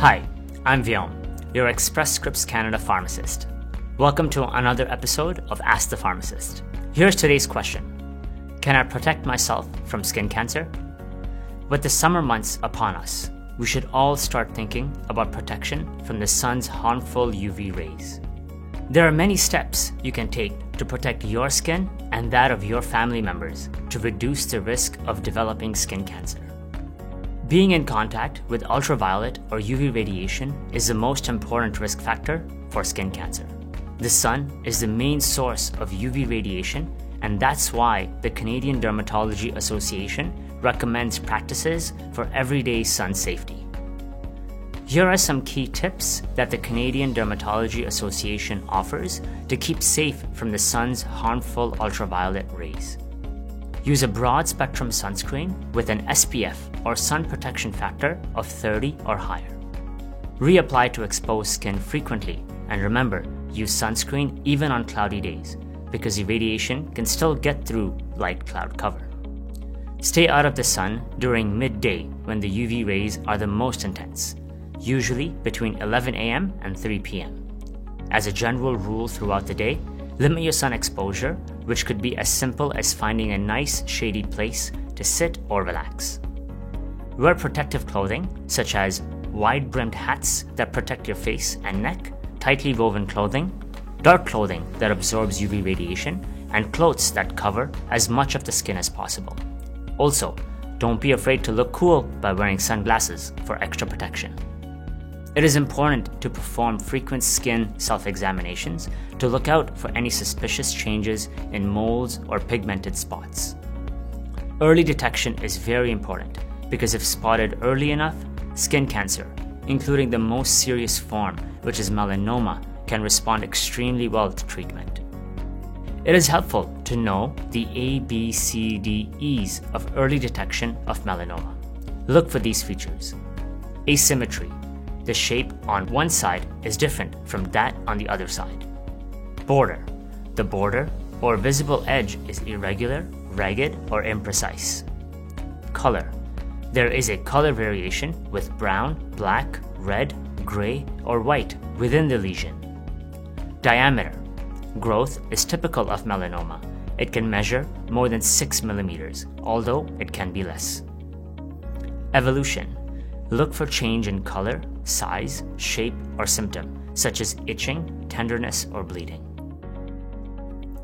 Hi, I'm Vyom, your Express Scripts Canada pharmacist. Welcome to another episode of Ask the Pharmacist. Here's today's question. Can I protect myself from skin cancer? With the summer months upon us, we should all start thinking about protection from the sun's harmful UV rays. There are many steps you can take to protect your skin and that of your family members to reduce the risk of developing skin cancer. Being in contact with ultraviolet or UV radiation is the most important risk factor for skin cancer. The sun is the main source of UV radiation, and that's why the Canadian Dermatology Association recommends practices for everyday sun safety. Here are some key tips that the Canadian Dermatology Association offers to keep safe from the sun's harmful ultraviolet rays. Use a broad spectrum sunscreen with an SPF or sun protection factor of 30 or higher. Reapply to exposed skin frequently, and remember, use sunscreen even on cloudy days because the radiation can still get through light cloud cover. Stay out of the sun during midday when the UV rays are the most intense, usually between 11 a.m. and 3 p.m. As a general rule throughout the day, limit your sun exposure, which could be as simple as finding a nice shady place to sit or relax. Wear protective clothing, such as wide-brimmed hats that protect your face and neck, tightly woven clothing, dark clothing that absorbs UV radiation, and clothes that cover as much of the skin as possible. Also, don't be afraid to look cool by wearing sunglasses for extra protection. It is important to perform frequent skin self-examinations to look out for any suspicious changes in moles or pigmented spots. Early detection is very important because if spotted early enough, skin cancer, including the most serious form, which is melanoma, can respond extremely well to treatment. It is helpful to know the ABCDEs of early detection of melanoma. Look for these features. Asymmetry. The shape on one side is different from that on the other side. Border. The border or visible edge is irregular, ragged, or imprecise. Color. There is a color variation with brown, black, red, gray, or white within the lesion. Diameter. Growth is typical of melanoma. It can measure more than 6 millimeters, although it can be less. Evolution. Look for change in color, size, shape, or symptom, such as itching, tenderness, or bleeding.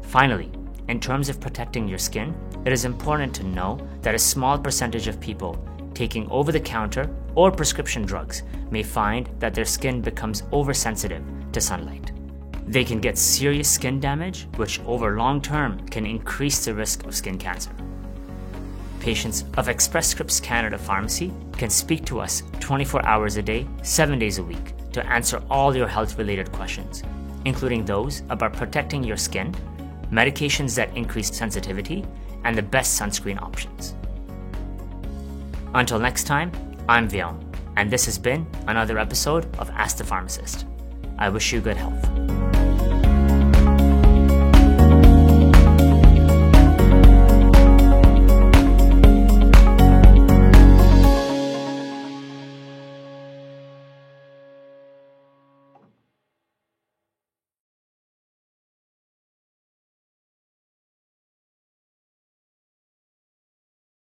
Finally, in terms of protecting your skin, it is important to know that a small percentage of people taking over-the-counter or prescription drugs may find that their skin becomes oversensitive to sunlight. They can get serious skin damage, which over long term can increase the risk of skin cancer. Patients of Express Scripts Canada Pharmacy can speak to us 24 hours a day, 7 days a week to answer all your health-related questions, including those about protecting your skin, medications that increase sensitivity, and the best sunscreen options. Until next time, I'm Vyom, and this has been another episode of Ask the Pharmacist. I wish you good health.